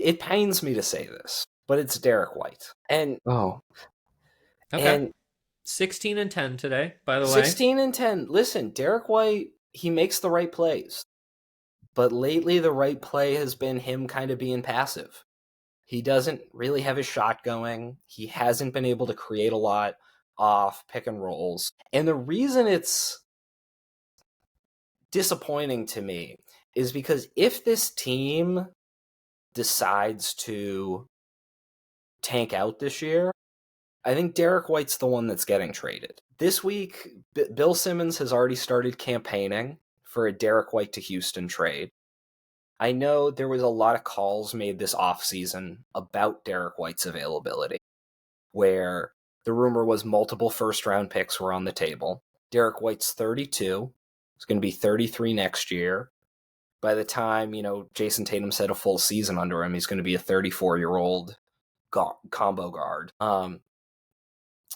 it pains me to say this, but it's Derrick White. And Oh, and Okay. 16 and 10 today, by the way. 16 and 10. Listen, Derrick White, he makes the right plays. But lately the right play has been him kind of being passive. He doesn't really have his shot going. He hasn't been able to create a lot off pick and rolls. And the reason it's disappointing to me is because if this team decides to tank out this year, I think Derrick White's the one that's getting traded. This week, Bill Simmons has already started campaigning for a Derrick White to Houston trade. I know there was a lot of calls made this offseason about Derrick White's availability, where the rumor was multiple first-round picks were on the table. Derrick White's 32. He's going to be 33 next year. By the time, Jason Tatum said a full season under him, he's going to be a 34-year-old combo guard.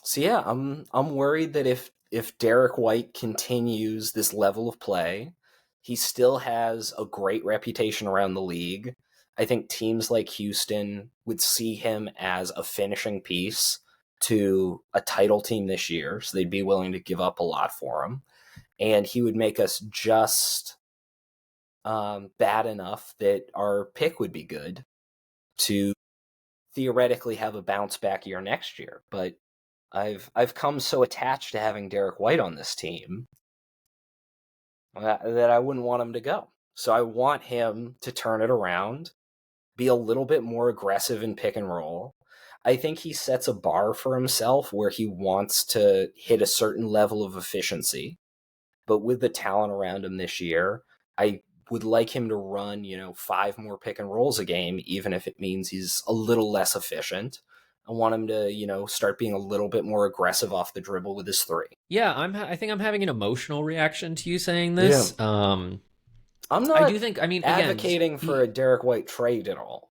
So yeah, I'm worried that if Derrick White continues this level of play, he still has a great reputation around the league. I think teams like Houston would see him as a finishing piece to a title team this year, so they'd be willing to give up a lot for him. And he would make us just bad enough that our pick would be good to theoretically have a bounce back year next year. But I've come so attached to having Derrick White on this team that I wouldn't want him to go. So I want him to turn it around, be a little bit more aggressive in pick and roll. I think he sets a bar for himself where he wants to hit a certain level of efficiency. But with the talent around him this year, I would like him to run, 5 more pick and rolls a game, even if it means he's a little less efficient. I want him to, start being a little bit more aggressive off the dribble with his three. Yeah, I think I'm having an emotional reaction to you saying this. Yeah. I'm not I do think, advocating for a Derrick White trade at all.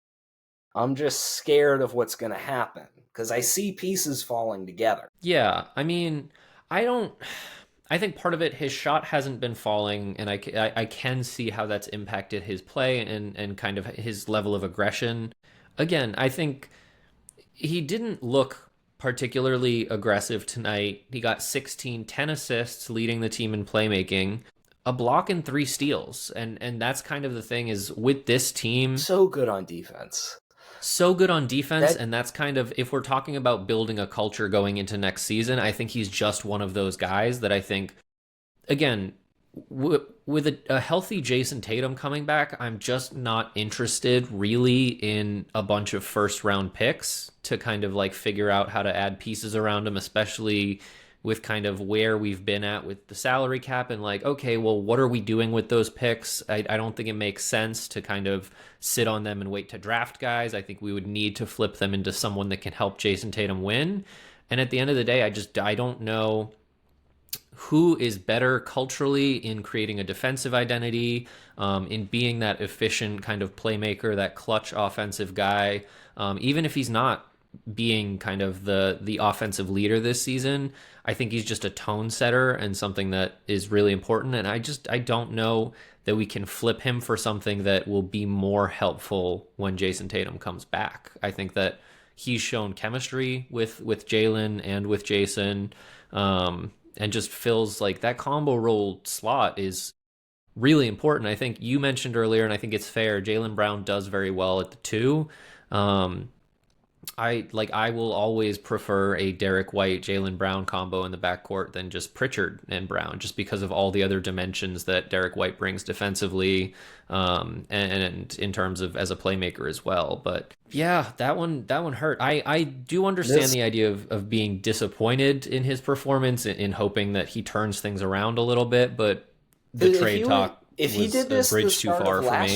I'm just scared of what's going to happen because I see pieces falling together. Yeah, I think part of it, his shot hasn't been falling, and I can see how that's impacted his play and kind of his level of aggression. Again, I think he didn't look particularly aggressive tonight. He got 16, 10 assists, leading the team in playmaking, a block and 3 steals. And that's kind of the thing is with this team. So good on defense. And that's kind of, if we're talking about building a culture going into next season, I think he's just one of those guys that I think, again, with a healthy Jason Tatum coming back, I'm just not interested really in a bunch of first round picks to kind of like figure out how to add pieces around him, especially with kind of where we've been at with the salary cap and like, okay, well, what are we doing with those picks? I don't think it makes sense to kind of sit on them and wait to draft guys. I think we would need to flip them into someone that can help Jason Tatum win. And at the end of the day, I don't know who is better culturally in creating a defensive identity, in being that efficient kind of playmaker, that clutch offensive guy, even if he's not being kind of the offensive leader this season. I think he's just a tone setter and something that is really important. And I don't know that we can flip him for something that will be more helpful when Jason Tatum comes back. I think that he's shown chemistry with Jalen and with Jason, and just feels like that combo role slot is really important. I think you mentioned earlier, and I think it's fair, Jaylen Brown does very well at the 2. I will always prefer a Derrick White, Jaylen Brown combo in the backcourt than just Pritchard and Brown, just because of all the other dimensions that Derrick White brings defensively, and in terms of as a playmaker as well. But yeah, that one hurt. I do understand the idea of being disappointed in his performance, in hoping that he turns things around a little bit, but the trade talk if he was did this a bridge too far for me.